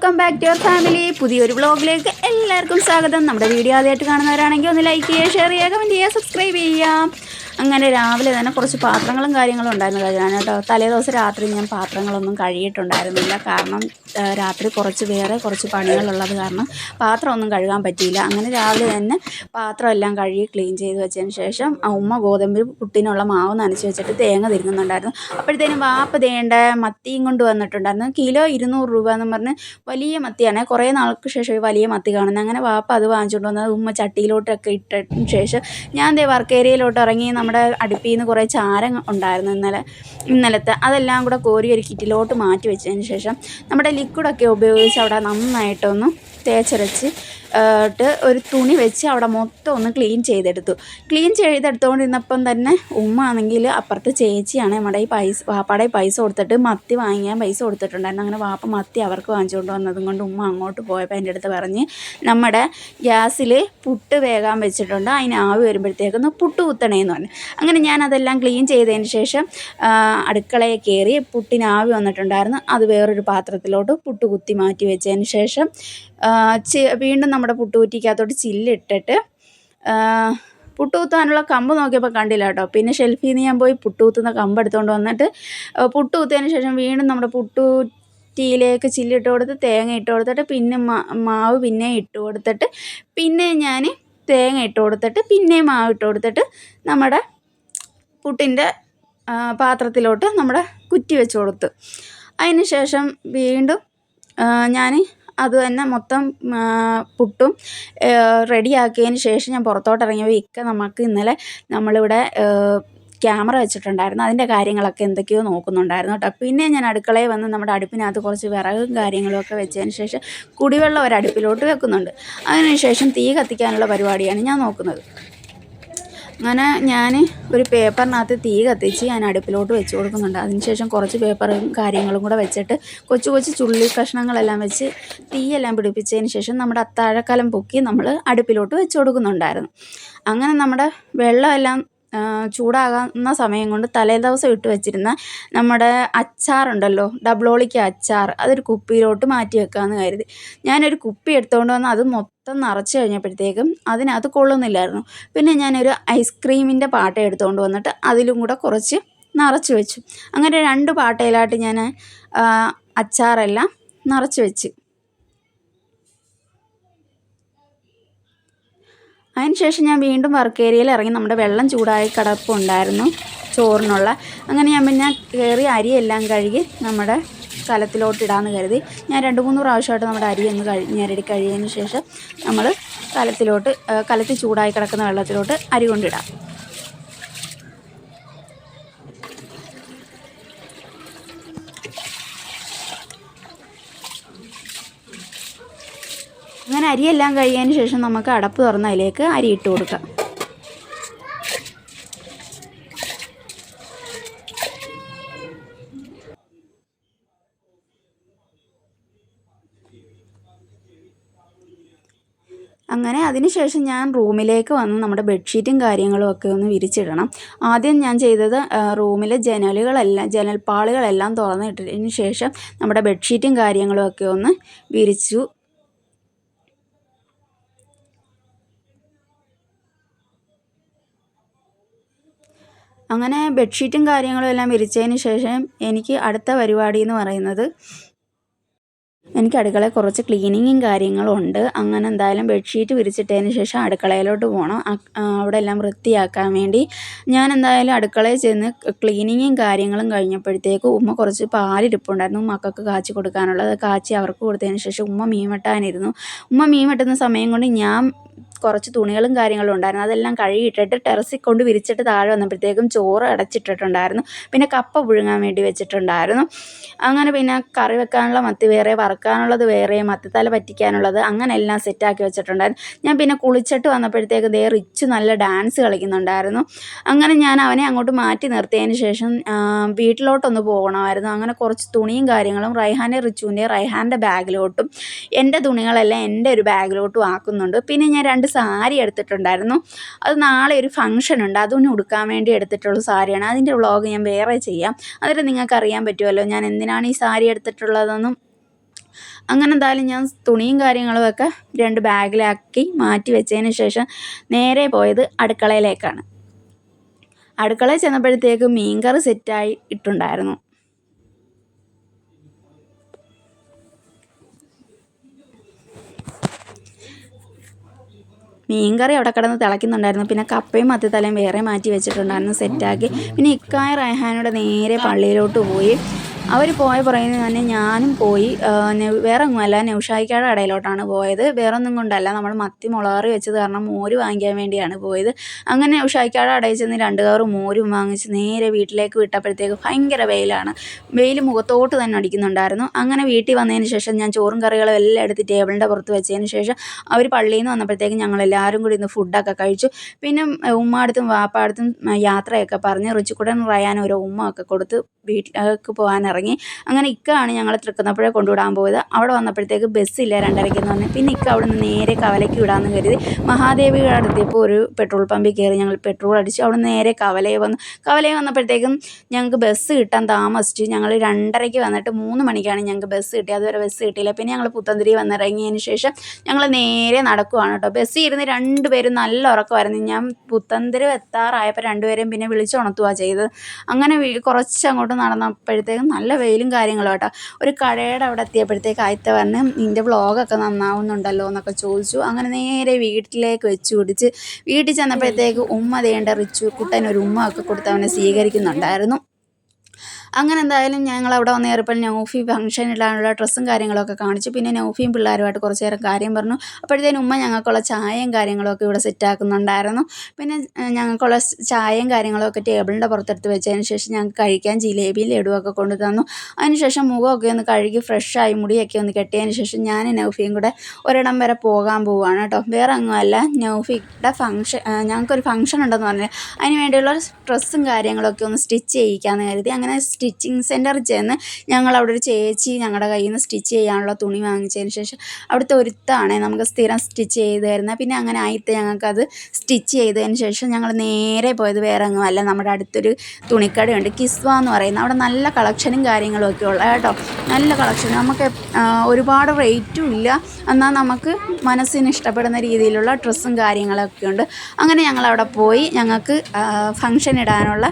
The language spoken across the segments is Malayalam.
Welcome back to your family. പുതിയൊരു വ്ളോഗിലേക്ക് എല്ലാവർക്കും സ്വാഗതം. നമ്മുടെ വീഡിയോ ആദ്യമായിട്ട് കാണുന്നവരാണെങ്കിൽ ഒന്ന് ലൈക്ക് ചെയ്യുക, ഷെയർ ചെയ്യുക, കമൻറ്റ് ചെയ്യുക, സബ്സ്ക്രൈബ് ചെയ്യാം. അങ്ങനെ രാവിലെ തന്നെ കുറച്ച് പാത്രങ്ങളും കാര്യങ്ങളും ഉണ്ടായിരുന്നു കഴുകാൻ കേട്ടോ. തലേദിവസം രാത്രി ഞാൻ പാത്രങ്ങളൊന്നും കഴുകിയിട്ടുണ്ടായിരുന്നില്ല. കാരണം രാത്രി വേറെ കുറച്ച് പണികളുള്ളത് കാരണം പാത്രമൊന്നും കഴുകാൻ പറ്റിയില്ല. അങ്ങനെ രാവിലെ തന്നെ പാത്രമെല്ലാം കഴുകി ക്ലീൻ ചെയ്ത് വെച്ചതിന് ശേഷം ഉമ്മ ഗോതമ്പ് പുട്ടിനുള്ള മാവ് നനച്ച് വെച്ചിട്ട് തേങ്ങ തിരുങ്ങുന്നുണ്ടായിരുന്നു. അപ്പോഴത്തേനും വാപ്പ ദേണ്ട മത്തിയും കൊണ്ട് വന്നിട്ടുണ്ടായിരുന്നു. കിലോ 200 രൂപ എന്ന് പറഞ്ഞ് വലിയ മത്തിയാണ്. കുറേ നാൾക്ക് ശേഷം വലിയ മത്തി കാണുന്നത്. അങ്ങനെ വാപ്പ അത് വാങ്ങിച്ചുകൊണ്ട് വന്നത് ഉമ്മ ചട്ടിയിലോട്ടൊക്കെ ഇട്ടതിന് ശേഷം ഞാൻ വർക്ക് ഏരിയയിലോട്ട് ഇറങ്ങി. നമ്മുടെ അടുപ്പിൽ നിന്ന് കുറേ ചാരം ഉണ്ടായിരുന്നു ഇന്നലത്തെ, അതെല്ലാം കൂടെ കോരി ഒരു കിറ്റിലോട്ട് മാറ്റി വെച്ചതിന് ശേഷം നമ്മുടെ ലിക്വിഡൊക്കെ ഉപയോഗിച്ച് അവിടെ നന്നായിട്ടൊന്ന് തേച്ചരച്ച് ഒരു തുണി വെച്ച് അവിടെ മൊത്തം ഒന്ന് ക്ലീൻ ചെയ്തെടുത്തുകൊണ്ടിരുന്നപ്പം തന്നെ ഉമ്മ ആണെങ്കിൽ അപ്പുറത്ത് ചേച്ചിയാണ് നമ്മുടെ ഈ വാപ്പാടെ പൈസ കൊടുത്തിട്ട് മത്തി വാങ്ങിക്കാൻ പൈസ കൊടുത്തിട്ടുണ്ടായിരുന്നു. അങ്ങനെ വാപ്പ മത്തി അവർക്ക് വാങ്ങിച്ചുകൊണ്ട് വന്നതും കൊണ്ട് ഉമ്മ അങ്ങോട്ട് പോയപ്പോൾ എൻ്റെ അടുത്ത് പറഞ്ഞ് നമ്മുടെ ഗ്യാസിൽ പുട്ട് വേകാൻ വെച്ചിട്ടുണ്ട്, അതിന് ആവി വരുമ്പോഴത്തേക്കൊന്ന് പുട്ട് കുത്തണേന്ന് പറഞ്ഞു. അങ്ങനെ ഞാൻ അതെല്ലാം ക്ലീൻ ചെയ്തതിന് ശേഷം അടുക്കളയിൽ കയറി. പുട്ടിന് ആവി വന്നിട്ടുണ്ടായിരുന്നു. അത് വേറൊരു പാത്രത്തിലോട്ട് പുട്ട് കുത്തി മാറ്റി വെച്ചതിന് ശേഷം വീണ്ടും നമ്മുടെ പുട്ടുകുറ്റിക്കകത്തോട്ട് ചില്ലിട്ടിട്ട് പുട്ട് കുത്താനുള്ള കമ്പ് നോക്കിയപ്പോൾ കണ്ടില്ല കേട്ടോ. പിന്നെ ഷെൽഫിൽ നിന്ന് ഞാൻ പോയി പുട്ട് കുത്തുന്ന കമ്പ് എടുത്തുകൊണ്ട് വന്നിട്ട് പുട്ട് കുത്തിയതിന് ശേഷം വീണ്ടും നമ്മുടെ പുട്ടുകുറ്റിയിലേക്ക് ചില്ലിട്ട് കൊടുത്ത് തേങ്ങ ഇട്ട് കൊടുത്തിട്ട് പിന്നെ മാവ് പിന്നെ ഇട്ട് കൊടുത്തിട്ട് പിന്നെ ഞാൻ തേങ്ങ ഇട്ട് കൊടുത്തിട്ട് പിന്നെയും മാവ് ഇട്ട് കൊടുത്തിട്ട് നമ്മുടെ പുട്ടിൻ്റെ പാത്രത്തിലോട്ട് നമ്മുടെ കുറ്റി വെച്ച് കൊടുത്തു. അതിന് ശേഷം വീണ്ടും ഞാൻ അത് തന്നെ മൊത്തം പുട്ടും റെഡിയാക്കിയതിന് ശേഷം ഞാൻ പുറത്തോട്ട് ഇറങ്ങിയപ്പോൾ നമുക്ക് ഇന്നലെ നമ്മളിവിടെ ക്യാമറ വെച്ചിട്ടുണ്ടായിരുന്നു. അതിൻ്റെ കാര്യങ്ങളൊക്കെ എന്തൊക്കെയോ നോക്കുന്നുണ്ടായിരുന്നു കേട്ടോ. പിന്നെ ഞാൻ അടുക്കളയിൽ വന്ന് നമ്മുടെ അടുപ്പിനകത്ത് കുറച്ച് വിറകും കാര്യങ്ങളുമൊക്കെ വെച്ചതിന് ശേഷം കുടിവെള്ളം ഒരടുപ്പിലോട്ട് വെക്കുന്നുണ്ട്. അതിനുശേഷം തീ കത്തിക്കാനുള്ള പരിപാടിയാണ് ഞാൻ നോക്കുന്നത്. അങ്ങനെ ഞാൻ ഒരു പേപ്പറിനകത്ത് തീ കത്തിച്ച് ഞാൻ അടുപ്പിലോട്ട് വെച്ച് കൊടുക്കുന്നുണ്ട്. അതിനുശേഷം കുറച്ച് പേപ്പറും കാര്യങ്ങളും കൂടെ വെച്ചിട്ട് കൊച്ചു ചുള്ളി കഷ്ണങ്ങളെല്ലാം വെച്ച് തീയെല്ലാം പിടിപ്പിച്ചതിന് ശേഷം നമ്മുടെ അത്താഴക്കലം പൊക്കി നമ്മൾ അടുപ്പിലോട്ട് വെച്ച് കൊടുക്കുന്നുണ്ടായിരുന്നു. അങ്ങനെ നമ്മുടെ വെള്ളമെല്ലാം ചൂടാകുന്ന സമയം കൊണ്ട് തലേദിവസം ഇട്ട് വെച്ചിരുന്ന നമ്മുടെ അച്ചാറുണ്ടല്ലോ, ഡബിളോളിക്ക അച്ചാർ, അതൊരു കുപ്പിയിലോട്ട് മാറ്റി വെക്കാമെന്ന് കരുതി. ഞാനൊരു കുപ്പി എടുത്തുകൊണ്ട് വന്ന് അത് മൊത്തം നിറച്ച് കഴിഞ്ഞപ്പോഴത്തേക്കും അതിനകത്ത് കൊള്ളുന്നില്ലായിരുന്നു. പിന്നെ ഞാനൊരു ഐസ്ക്രീമിൻ്റെ പാട്ട എടുത്തുകൊണ്ട് വന്നിട്ട് അതിലും കൂടെ കുറച്ച് നിറച്ച് വെച്ചു. അങ്ങനെ 2 പാട്ടയിലായിട്ട് ഞാൻ അച്ചാറെല്ലാം നിറച്ച് വെച്ച്. അതിന് ശേഷം ഞാൻ വീണ്ടും വർക്ക് ഏരിയയിൽ ഇറങ്ങി. നമ്മുടെ വെള്ളം ചൂടായി കിടപ്പുണ്ടായിരുന്നു ചോറിനുള്ള. അങ്ങനെ ഞാൻ പിന്നെ കയറി അരിയെല്ലാം കഴുകി നമ്മുടെ കലത്തിലോട്ടിടാമെന്ന് കരുതി. ഞാൻ 2-3 പ്രാവശ്യമായിട്ട് നമ്മുടെ അരി ഒന്ന് ഞെരടി കഴിയതിന് ശേഷം നമ്മൾ കലത്തിൽ ചൂടായി കിടക്കുന്ന വെള്ളത്തിലോട്ട് അരി കൊണ്ടിടാം. അങ്ങനെ അരിയെല്ലാം കഴിയതിന് ശേഷം നമുക്ക് അടപ്പ് തുറന്ന് അതിലേക്ക് അരി ഇട്ട് കൊടുക്കാം. അങ്ങനെ അതിനുശേഷം ഞാൻ റൂമിലേക്ക് വന്ന് നമ്മുടെ ബെഡ്ഷീറ്റും കാര്യങ്ങളും ഒക്കെ ഒന്ന് വിരിച്ചിടണം. ആദ്യം ഞാൻ ചെയ്തത് റൂമിലെ ജനൽപ്പാളികളെല്ലാം തുറന്നിട്ടതിന് ശേഷം നമ്മുടെ ബെഡ്ഷീറ്റും കാര്യങ്ങളും ഒക്കെ ഒന്ന് വിരിച്ചു. അങ്ങനെ ബെഡ്ഷീറ്റും കാര്യങ്ങളും എല്ലാം വിരിച്ചതിന് ശേഷം എനിക്ക് അടുത്ത പരിപാടി എന്ന് പറയുന്നത്, എനിക്ക് അടുക്കളയിൽ കുറച്ച് ക്ലീനിങ്ങും കാര്യങ്ങളും ഉണ്ട്. അങ്ങനെ എന്തായാലും ബെഡ്ഷീറ്റ് വിരിച്ചിട്ടതിന് ശേഷം അടുക്കളയിലോട്ട് പോകണം. അവിടെ എല്ലാം വൃത്തിയാക്കാൻ വേണ്ടി ഞാൻ എന്തായാലും അടുക്കളയിൽ ചെന്ന് ക്ലീനിങ്ങും കാര്യങ്ങളും കഴിഞ്ഞപ്പോഴത്തേക്ക് ഉമ്മ കുറച്ച് പാലിരിപ്പുണ്ടായിരുന്നു മക്കൾക്ക് കാച്ചി കൊടുക്കാനുള്ളത്. കാച്ചി അവർക്ക് കൊടുത്തതിന് ശേഷം ഉമ്മ മീൻ വെട്ടാനിരുന്നു. ഉമ്മ മീൻ വെട്ടുന്ന സമയം കൊണ്ട് ഞാൻ കുറച്ച് തുണികളും കാര്യങ്ങളും ഉണ്ടായിരുന്നു. അതെല്ലാം കഴുകിയിട്ടിട്ട് ടെറസിൽ കൊണ്ട് വിരിച്ചിട്ട് താഴെ വന്നപ്പോഴത്തേക്കും ചോറ് അടച്ചിട്ടിട്ടുണ്ടായിരുന്നു. പിന്നെ കപ്പ പുഴുങ്ങാൻ വേണ്ടി വെച്ചിട്ടുണ്ടായിരുന്നു. അങ്ങനെ പിന്നെ കറി വെക്കാനുള്ള മത്തി വേറെ, വറുക്കാനുള്ളത് വേറെ, മത്തിത്തല പറ്റിക്കാനുള്ളത്, അങ്ങനെ എല്ലാം സെറ്റാക്കി വെച്ചിട്ടുണ്ടായിരുന്നു. ഞാൻ പിന്നെ കുളിച്ചിട്ട് വന്നപ്പോഴത്തേക്ക് റിച്ച് നല്ല ഡാൻസ് കളിക്കുന്നുണ്ടായിരുന്നു. അങ്ങനെ ഞാൻ അവനെ അങ്ങോട്ട് മാറ്റി നിർത്തിയതിന് ശേഷം വീട്ടിലോട്ടൊന്ന് പോകണമായിരുന്നു. അങ്ങനെ കുറച്ച് തുണിയും കാര്യങ്ങളും റൈഹാൻ്റെ ബാഗിലോട്ടും എൻ്റെ തുണികളെല്ലാം എൻ്റെ ഒരു ബാഗിലോട്ടും ആക്കുന്നുണ്ട്. പിന്നെ ഞാൻ 2 സാരി എടുത്തിട്ടുണ്ടായിരുന്നു. അത് നാളെ ഒരു ഫംഗ്ഷൻ ഉണ്ട്, അതൊന്ന് ഉടുക്കാൻ വേണ്ടി എടുത്തിട്ടുള്ള സാരിയാണ്. അതിൻ്റെ വ്ളോഗ് ഞാൻ വേറെ ചെയ്യാം. അതിൽ നിങ്ങൾക്ക് അറിയാൻ പറ്റുമല്ലോ ഞാൻ എന്തിനാണ് ഈ സാരി എടുത്തിട്ടുള്ളതെന്നും. അങ്ങനെ എന്തായാലും ഞാൻ തുണിയും കാര്യങ്ങളുമൊക്കെ 2 ബാഗിലാക്കി മാറ്റി വെച്ചതിന് ശേഷം നേരെ പോയത് അടുക്കളയിലേക്കാണ്. അടുക്കളയിൽ ചെന്നപ്പോഴത്തേക്ക് മീൻകറി സെറ്റായി ഇട്ടുണ്ടായിരുന്നു. മീൻകറി അവിടെ കിടന്ന് തിളയ്ക്കുന്നുണ്ടായിരുന്നു. പിന്നെ കപ്പയും മത്തിത്തലയും വേറെ മാറ്റി വെച്ചിട്ടുണ്ടായിരുന്നു, സെറ്റാക്കി. പിന്നെ ഇക്കായ റൈഹാനോട് നേരെ പള്ളിയിലോട്ട് പോയി. അവർ പോയ പുറകിൽ തന്നെ ഞാനും പോയി. വേറെ ഒന്നുമല്ല, നൗഷായിക്കയുടെ കടയിലോട്ടാണ് പോയത്. വേറെ ഒന്നും കൊണ്ടല്ല, നമ്മൾ മത്തി മുളകറി വെച്ചത് കാരണം മോര് വാങ്ങിക്കാൻ വേണ്ടിയാണ് പോയത്. അങ്ങനെ നൗഷായിക്കയുടെ കടയിൽ ചെന്ന് 2 കവർ മോരും വാങ്ങിച്ച് നേരെ വീട്ടിലേക്ക് വിട്ടപ്പോഴത്തേക്ക് ഭയങ്കര വെയിലാണ്. വെയിൽ മുഖത്തോട്ട് തന്നെ അടിക്കുന്നുണ്ടായിരുന്നു. അങ്ങനെ വീട്ടിൽ വന്നതിന് ശേഷം ഞാൻ ചോറും കറികളും എല്ലാം എടുത്ത് ടേബിളിൻ്റെ പുറത്ത് വെച്ചതിന് ശേഷം അവർ പള്ളിയിൽ നിന്ന് വന്നപ്പോഴത്തേക്കും ഞങ്ങളെല്ലാവരും കൂടി ഇന്ന് ഫുഡൊക്കെ കഴിച്ചു. പിന്നെ ഉമ്മാടുത്തും വാപ്പാടുത്തും യാത്രയൊക്കെ പറഞ്ഞ് റിച്ചുക്കുട്ടൻ റയാനും ഒരു ഉമ്മ ഒക്കെ കൊടുത്ത് വീട്ടിലേക്ക് പോകാനിറങ്ങി. അങ്ങനെ ഇക്കാണ് ഞങ്ങൾ തൃക്കുന്നപ്പുഴ കൊണ്ടുവിടാൻ പോയത്. അവിടെ വന്നപ്പോഴത്തേക്ക് ബസ്സില്ല 2:30-ക്കെന്ന് പറഞ്ഞ്. പിന്നെ ഇക്ക അവിടെ നിന്ന് നേരെ കവലയ്ക്ക് വിടാമെന്ന് കരുതി മഹാദേവിയുടെ അടുത്തെപ്പോൾ ഒരു പെട്രോൾ പമ്പിൽ കയറി ഞങ്ങൾ പെട്രോൾ അടിച്ചു. അവിടെ നിന്ന് നേരെ കവലയിൽ വന്നു. കവലയിൽ വന്നപ്പോഴത്തേക്കും ഞങ്ങൾക്ക് ബസ് കിട്ടാൻ താമസിച്ചു. ഞങ്ങൾ 2:30-ക്ക് വന്നിട്ട് 3 മണിക്കാണ് ഞങ്ങൾക്ക് ബസ് കിട്ടിയത്. അതുവരെ ബസ് കിട്ടിയില്ല. പിന്നെ ഞങ്ങൾ പുത്തൻതിരി വന്നിറങ്ങിയതിന് ശേഷം ഞങ്ങൾ നേരെ നടക്കുവാണ് കേട്ടോ. ബസ്സിൽ ഇരുന്ന് 2 പേരും നല്ല ഉറക്കമായിരുന്നു. ഞാൻ പുത്തൻതിരി എത്താറായപ്പോൾ 2 പേരെയും പിന്നെ വിളിച്ചുണർത്തുകയാണ് ചെയ്തത്. അങ്ങനെ കുറച്ച് അങ്ങോട്ട് നടന്നപ്പോഴത്തേക്കും നല്ല വെയിലും കാര്യങ്ങളും കേട്ടോ. ഒരു കടയുടെ അവിടെ എത്തിയപ്പോഴത്തേക്ക് ആയിത്ത പറഞ്ഞ് നിൻ്റെ വ്ളോഗൊക്കെ നന്നാവുന്നുണ്ടല്ലോ എന്നൊക്കെ ചോദിച്ചു. അങ്ങനെ നേരെ വീട്ടിലേക്ക് വെച്ച് പിടിച്ച് വീട്ടിൽ ചെന്നപ്പോഴത്തേക്ക് ഉമ്മ ദേണ്ട റിച്ചു കുട്ടൻ ഒരു ഉമ്മ ഒക്കെ കൊടുത്ത് അവനെ സ്വീകരിക്കുന്നുണ്ടായിരുന്നു. അങ്ങനെ എന്തായാലും ഞങ്ങൾ അവിടെ വന്ന് കയറിയപ്പോൾ നൗഫി ഫംഗ്ഷൻ ഇടാനുള്ള ഡ്രസ്സും കാര്യങ്ങളൊക്കെ കാണിച്ചു. പിന്നെ നൗഫിയും പിള്ളേരുമായിട്ട് കുറച്ച് നേരം കാര്യം പറഞ്ഞു. അപ്പോഴത്തേനും ഉമ്മ ഞങ്ങൾക്കുള്ള ചായയും കാര്യങ്ങളൊക്കെ ഇവിടെ സെറ്റാക്കുന്നുണ്ടായിരുന്നു. പിന്നെ ഞങ്ങൾക്കുള്ള ചായയും കാര്യങ്ങളൊക്കെ ടേബിളിൻ്റെ പുറത്തെടുത്ത് വെച്ചതിന് ശേഷം ഞങ്ങൾക്ക് കഴിക്കാൻ ജിലേബിയും ലഡുവൊക്കെ കൊണ്ടു തന്നു. അതിനുശേഷം മുഖമൊക്കെ ഒന്ന് കഴുകി ഫ്രഷായി മുടിയൊക്കെ ഒന്ന് കെട്ടിയതിന് ശേഷം ഞാൻ നൗഫിയും കൂടെ ഒരിടം വരെ പോകാൻ പോവുകയാണ് കേട്ടോ. വേറെ ഒന്നുമല്ല, നൗഫിയുടെ ഞങ്ങൾക്കൊരു ഫംഗ്ഷൻ ഉണ്ടെന്ന് പറഞ്ഞാൽ അതിന് വേണ്ടിയുള്ള ഡ്രസ്സും കാര്യങ്ങളൊക്കെ ഒന്ന് സ്റ്റിച്ച് ചെയ്യിക്കാമെന്ന് കരുതി. അങ്ങനെ സ്റ്റിച്ചിങ് സെൻറ്ററിൽ ചെന്ന് ഞങ്ങളവിടെ ഒരു ചേച്ചി ഞങ്ങളുടെ കയ്യിൽ നിന്ന് സ്റ്റിച്ച് ചെയ്യാനുള്ള തുണി വാങ്ങിച്ചതിന് ശേഷം അവിടുത്തെ ഒരുത്താണ് നമുക്ക് സ്ഥിരം സ്റ്റിച്ച് ചെയ്ത് തരുന്നത്. പിന്നെ അങ്ങനെ ആയിട്ട് ഞങ്ങൾക്കത് സ്റ്റിച്ച് ചെയ്തതിന് ശേഷം ഞങ്ങൾ നേരെ പോയത് വേറെ ഒന്നുമല്ല, നമ്മുടെ അടുത്തൊരു തുണിക്കടയുണ്ട് കിസ്വ എന്ന് പറയുന്നത്. അവിടെ നല്ല കളക്ഷനും കാര്യങ്ങളും ഒക്കെ ഉള്ള കേട്ടോ. നല്ല കളക്ഷൻ, നമുക്ക് ഒരുപാട് റേറ്റും ഇല്ല, എന്നാൽ നമുക്ക് മനസ്സിന് ഇഷ്ടപ്പെടുന്ന രീതിയിലുള്ള ഡ്രസ്സും കാര്യങ്ങളൊക്കെ ഉണ്ട്. അങ്ങനെ ഞങ്ങളവിടെ പോയി ഞങ്ങൾക്ക് ഫംഗ്ഷൻ ഇടാനുള്ള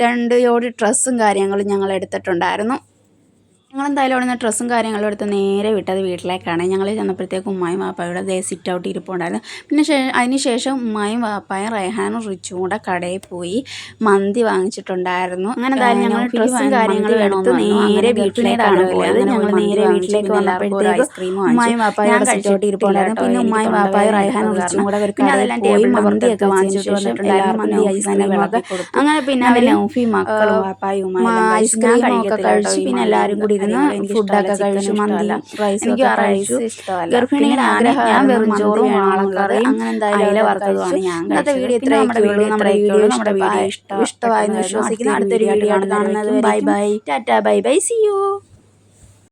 2 ജോഡി ഡ്രസ്സും കാര്യങ്ങളും ഞങ്ങൾ എടുത്തിട്ടുണ്ടായിരുന്നു. ഞങ്ങളെന്തായാലും അവിടെ നിന്ന് ഡ്രസ്സും കാര്യങ്ങളും എടുത്ത് നേരെ വിട്ടത് വീട്ടിലേക്കാണ്. ഞങ്ങൾ ചെന്നപ്പോഴത്തേക്ക് ഉമ്മായും വാപ്പായുടെ സിറ്റ് ഔട്ട് ഇരിപ്പുണ്ടായിരുന്നു. പിന്നെ അതിന് ശേഷം ഉമ്മായും വാപ്പായും റൈഹാനും റിച്ചും കൂടെ കടയിൽ പോയി മന്തി വാങ്ങിച്ചിട്ടുണ്ടായിരുന്നു. അങ്ങനെ എന്തായാലും ഞങ്ങൾ ഡ്രസ്സും കാര്യങ്ങളും എടുത്ത് നേരെ വീട്ടിലേക്കാണ് പോയത്. ഞങ്ങൾ നേരെ വീട്ടിലേക്ക് വന്നപ്പോഴത്തേക്ക് ഉമ്മായും വാപ്പായുടെ സിറ്റ് ഔട്ട് ഇരിപ്പുണ്ടായിരുന്നു. പിന്നെ ഉമ്മായും വാപ്പായും റൈഹാനും റിച്ചും കൂടെ ഒരു കടയിൽ പോയി മന്തിയൊക്കെ വാങ്ങിച്ചിട്ട് വന്നിട്ടുണ്ടായിരുന്നു. മന്തി ഐസ്ക്രീമൊക്കെ. അങ്ങനെ പിന്നെ അവർ നൗഫി മക്കളും വാപ്പായും ഐസ്ക്രീമൊക്കെ കഴിച്ചു. പിന്നെ എല്ലാവരും കൂടി ഫുഡൊക്കെ കഴിച്ചു. മന്തി എനിക്ക് റൈസ് ഗർഭിണിയുടെ ആഗ്രഹം ഞാൻ വെറും ചോറും ആൾക്കറിയും അങ്ങനെ എന്തായാലും വറുത്തതുമാണ് ഞാൻ. ഇന്നത്തെ വീഡിയോ ഇത്രയൊക്കെയുള്ളൂ. നമ്മുടെ വീഡിയോ ഇഷ്ടമായെന്ന് വിശ്വസിക്കുന്നു. അടുത്തൊരു വീഡിയോ ആയിട്ട് കാണുന്നത്. ബൈ ബൈ, ടാറ്റാ, ബൈ ബൈ, സി യു.